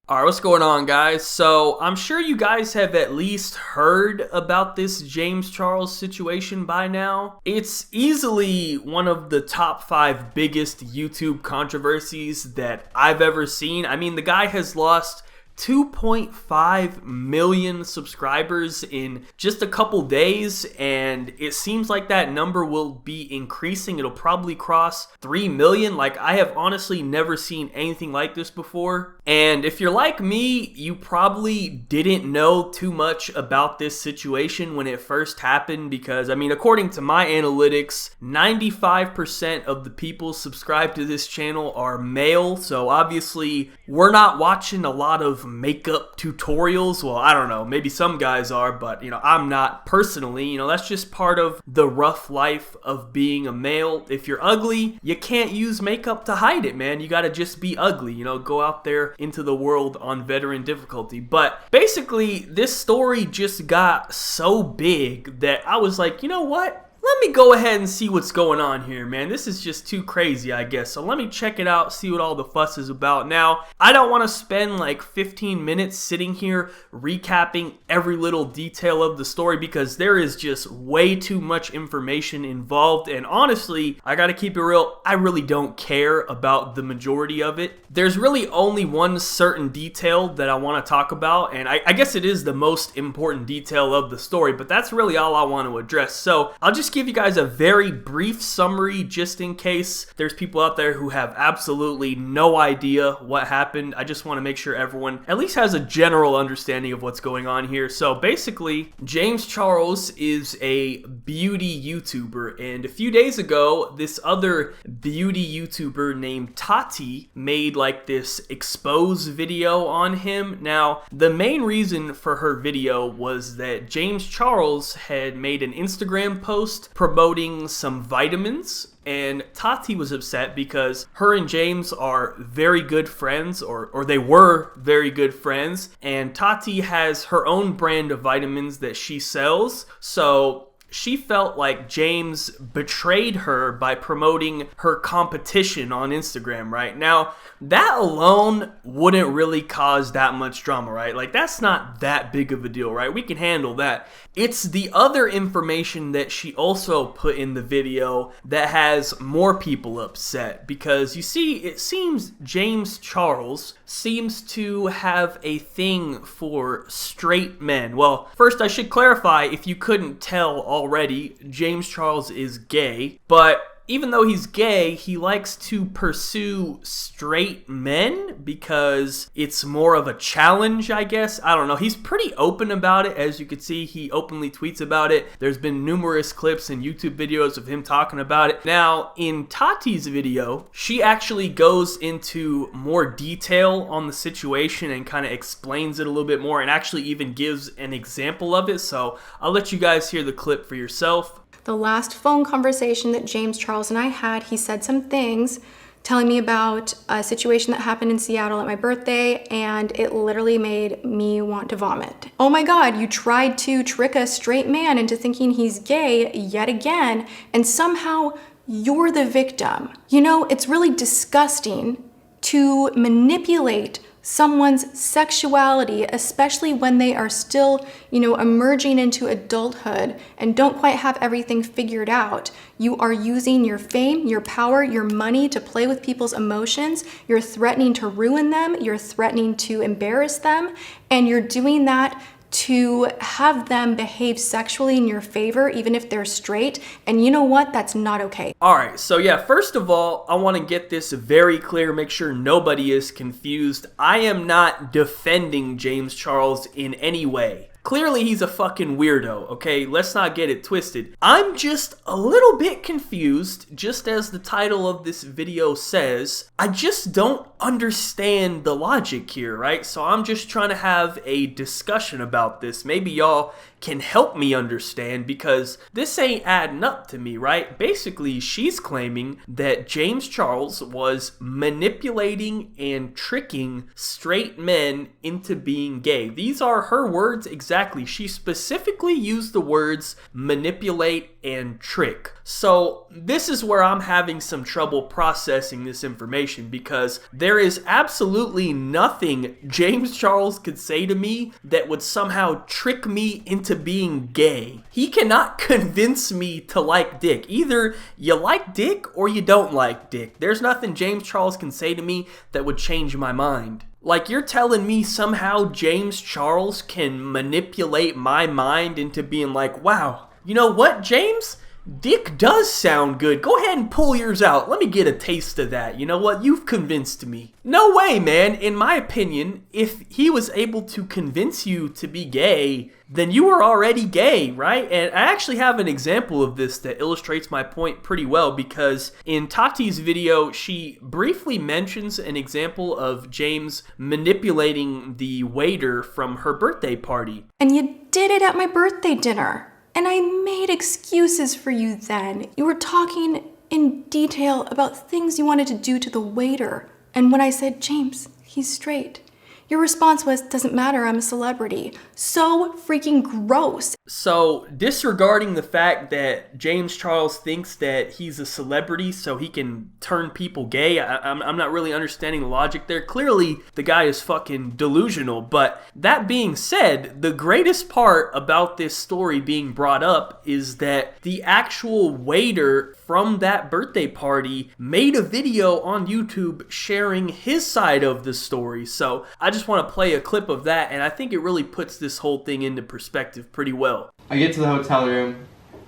All right, what's going on, guys? So I'm sure you guys have at least heard about this James Charles situation by now. It's easily one of the top 5 biggest YouTube controversies that I've ever seen. I mean, the guy has lost 2.5 million subscribers in just a couple days, and it seems like that number will be increasing. It'll probably cross 3 million. Like, I have honestly never seen anything like this before. And if you're like me, you probably didn't know too much about this situation when it first happened because, I mean, according to my analytics, 95% of the people subscribed to this channel are male. So obviously, we're not watching a lot of makeup tutorials. Well, I don't know, maybe some guys are, but I'm not personally. That's just part of the rough life of being a male. If you're ugly, you can't use makeup to hide it, man. You gotta just be ugly, go out there into the world on veteran difficulty. But basically, this story just got so big that I was like, you know what? Let me go ahead and see what's going on here, man. This is just too crazy, I guess. So let me check it out, see what all the fuss is about. Now, I don't want to spend like 15 minutes sitting here recapping every little detail of the story because there is just way too much information involved. And honestly, I gotta keep it real, I really don't care about the majority of it. There's really only one certain detail that I want to talk about, and I guess it is the most important detail of the story, but that's really all I want to address. So I'll just give you guys a very brief summary just in case there's people out there who have absolutely no idea what happened. I just want to make sure everyone at least has a general understanding of what's going on here. So basically, James Charles is a beauty YouTuber, and a few days ago, this other beauty YouTuber named Tati made like this expose video on him. Now, the main reason for her video was that James Charles had made an Instagram post promoting some vitamins, and Tati was upset because her and James are very good friends, or they were very good friends, and Tati has her own brand of vitamins that she sells, so she felt like James betrayed her by promoting her competition on Instagram, right? Now, that alone wouldn't really cause that much drama, right? Like, that's not that big of a deal, right? We can handle that. It's the other information that she also put in the video that has more people upset because, you see, it seems James Charles seems to have a thing for straight men. Well, first I should clarify, if you couldn't tell already, James Charles is gay, but even though he's gay, he likes to pursue straight men because it's more of a challenge, I guess. I don't know. He's pretty open about it. As you can see, he openly tweets about it. There's been numerous clips and YouTube videos of him talking about it. Now, in Tati's video, she actually goes into more detail on the situation and kind of explains it a little bit more and actually even gives an example of it. So I'll let you guys hear the clip for yourself. The last phone conversation that James Charles and I had, he said some things telling me about a situation that happened in Seattle at my birthday, and it literally made me want to vomit. Oh my God, you tried to trick a straight man into thinking he's gay yet again, and somehow you're the victim. It's really disgusting to manipulate someone's sexuality, especially when they are still, emerging into adulthood and don't quite have everything figured out. You are using your fame, your power, your money to play with people's emotions. You're threatening to ruin them. You're threatening to embarrass them. And you're doing that to have them behave sexually in your favor, even if they're straight. And you know what? That's not okay. All right, so yeah, first of all, I want to get this very clear, make sure nobody is confused. I am not defending James Charles in any way. Clearly, he's a fucking weirdo, okay? Let's not get it twisted. I'm just a little bit confused, just as the title of this video says. I just don't understand the logic here, right? So I'm just trying to have a discussion about this. Maybe y'all can help me understand because this ain't adding up to me, right? Basically, she's claiming that James Charles was manipulating and tricking straight men into being gay. These are her words exactly. exactly. She specifically used the words manipulate and trick. So this is where I'm having some trouble processing this information, because there is absolutely nothing James Charles could say to me that would somehow trick me into being gay. He cannot convince me to like dick. Either you like dick or you don't like dick. There's nothing James Charles can say to me that would change my mind. Like, you're telling me somehow James Charles can manipulate my mind into being like, wow, you know what, James? Dick does sound good. Go ahead and pull yours out. Let me get a taste of that. You know what? You've convinced me. No way, man. In my opinion, if he was able to convince you to be gay, then you were already gay, right? And I actually have an example of this that illustrates my point pretty well, because in Tati's video, she briefly mentions an example of James manipulating the waiter from her birthday party. And you did it at my birthday dinner. And I made excuses for you then. You were talking in detail about things you wanted to do to the waiter. And when I said, James, he's straight, your response was, doesn't matter, I'm a celebrity. So freaking gross. So, disregarding the fact that James Charles thinks that he's a celebrity so he can turn people gay, I'm not really understanding the logic there. Clearly, the guy is fucking delusional. But that being said, the greatest part about this story being brought up is that the actual waiter from that birthday party made a video on YouTube sharing his side of the story. So, I just want to play a clip of that, and I think it really puts this whole thing into perspective pretty well. I get to the hotel room,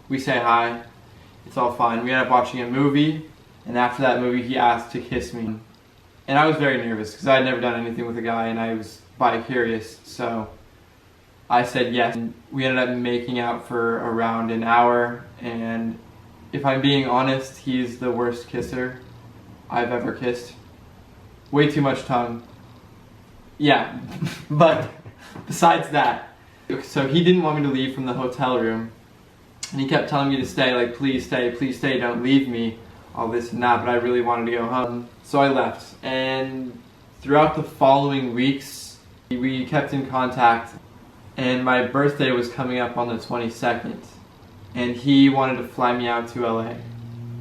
we say hi, it's all fine. We end up watching a movie, and after that movie he asked to kiss me. And I was very nervous because I had never done anything with a guy and I was bi-curious, so I said yes. And we ended up making out for around an hour, and if I'm being honest, he's the worst kisser I've ever kissed. Way too much tongue. Yeah, but besides that, so he didn't want me to leave from the hotel room, and he kept telling me to stay, like, please stay, don't leave me, all this and that, but I really wanted to go home. So I left, and throughout the following weeks, we kept in contact, and my birthday was coming up on the 22nd, and he wanted to fly me out to LA.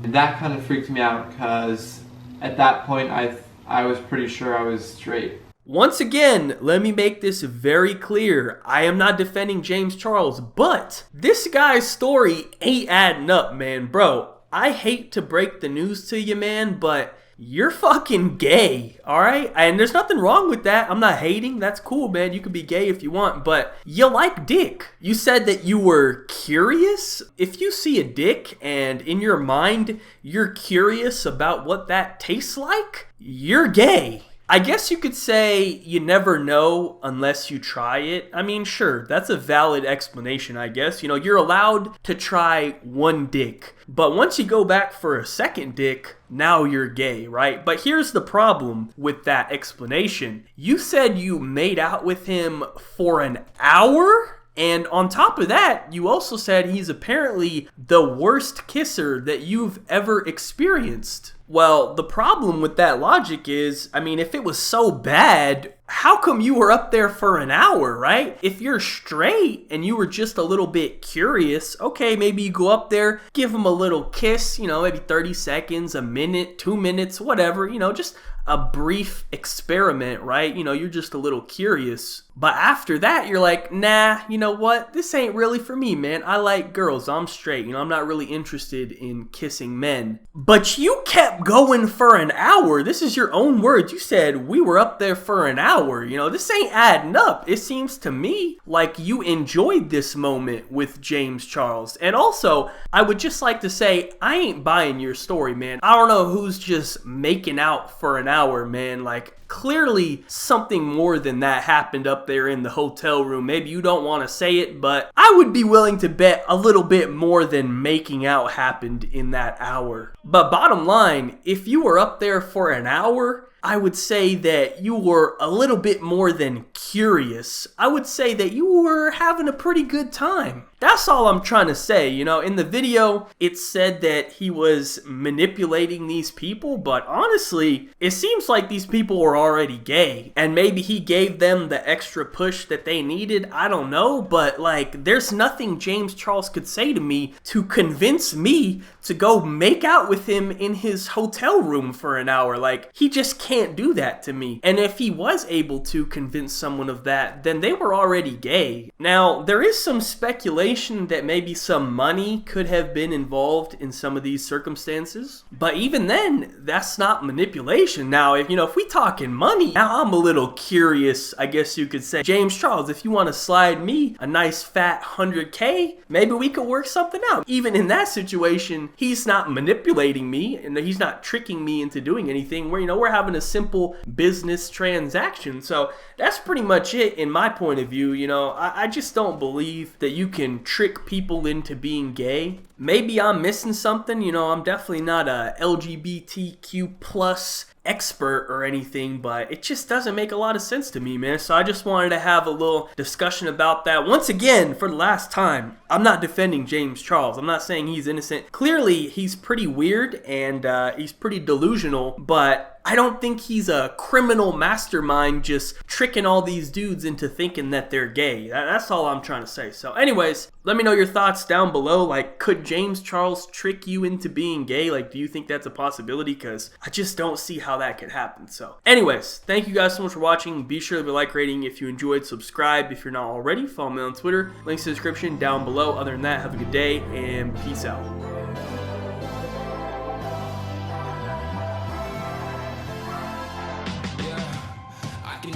And that kind of freaked me out, because at that point I was pretty sure I was straight. Once again, let me make this very clear. I am not defending James Charles, but this guy's story ain't adding up, man. Bro, I hate to break the news to you, man, but you're fucking gay, alright? And there's nothing wrong with that. I'm not hating. That's cool, man. You can be gay if you want, but you like dick. You said that you were curious. If you see a dick and in your mind you're curious about what that tastes like, you're gay. I guess you could say you never know unless you try it. I mean, sure, that's a valid explanation, I guess. You know, you're allowed to try one dick, but once you go back for a second dick, now you're gay, right? But here's the problem with that explanation. You said you made out with him for an hour? And on top of that, you also said he's apparently the worst kisser that you've ever experienced. Well, the problem with that logic is, I mean, if it was so bad, how come you were up there for an hour, right? If you're straight and you were just a little bit curious, okay, maybe you go up there, give him a little kiss, you know, maybe 30 seconds, a minute, 2 minutes, whatever, you know, just a brief experiment, right? You know, you're just a little curious. But after that, you're like, nah, you know what? This ain't really for me, man. I like girls. I'm straight. You know, I'm not really interested in kissing men. But you kept going for an hour. This is your own words. You said we were up there for an hour. You know, this ain't adding up. It seems to me like you enjoyed this moment with James Charles. And also, I would just like to say, I ain't buying your story, man. I don't know who's just making out for an hour, man. Like, clearly something more than that happened up there in the hotel room. Maybe you don't want to say it, but I would be willing to bet a little bit more than making out happened in that hour. But bottom line, if you were up there for an hour, I would say that you were a little bit more than curious. I would say that you were having a pretty good time. That's all I'm trying to say. You know, in the video, it said that he was manipulating these people, but honestly, it seems like these people were already gay, and maybe he gave them the extra push that they needed. I don't know, but like, there's nothing James Charles could say to me to convince me to go make out with him in his hotel room for an hour. Like, he just can't do that to me. And if he was able to convince someone of that, then they were already gay. Now, there is some speculation that maybe some money could have been involved in some of these circumstances, but even then, that's not manipulation. Now, if we talking money, now I'm a little curious, I guess you could say. James Charles, if you want to slide me a nice fat 100K, maybe we could work something out. Even in that situation, he's not manipulating me and he's not tricking me into doing anything. We're having a simple business transaction. So that's pretty much it in my point of view. I just don't believe that you can trick people into being gay. Maybe I'm missing something. I'm definitely not a LGBTQ plus expert or anything, but it just doesn't make a lot of sense to me, man. So I just wanted to have a little discussion about that. Once again, for the last time, I'm not defending James Charles. I'm not saying he's innocent. Clearly, he's pretty weird and he's pretty delusional, but I don't think he's a criminal mastermind just tricking all these dudes into thinking that they're gay. That's all I'm trying to say. So anyways, let me know your thoughts down below. Like, could James Charles trick you into being gay? Like, do you think that's a possibility? Because I just don't see how that could happen. So anyways, thank you guys so much for watching. Be sure to leave a like rating if you enjoyed. Subscribe if you're not already. Follow me on Twitter. Links in the description down below. Other than that, have a good day and peace out.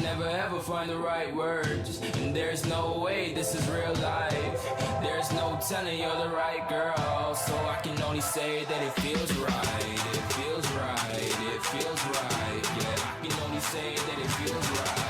Never ever find the right words, and there's no way this is real life. There's no telling you're the right girl, so I can only say that it feels right. It feels right. It feels right. Yeah, I can only say that it feels right.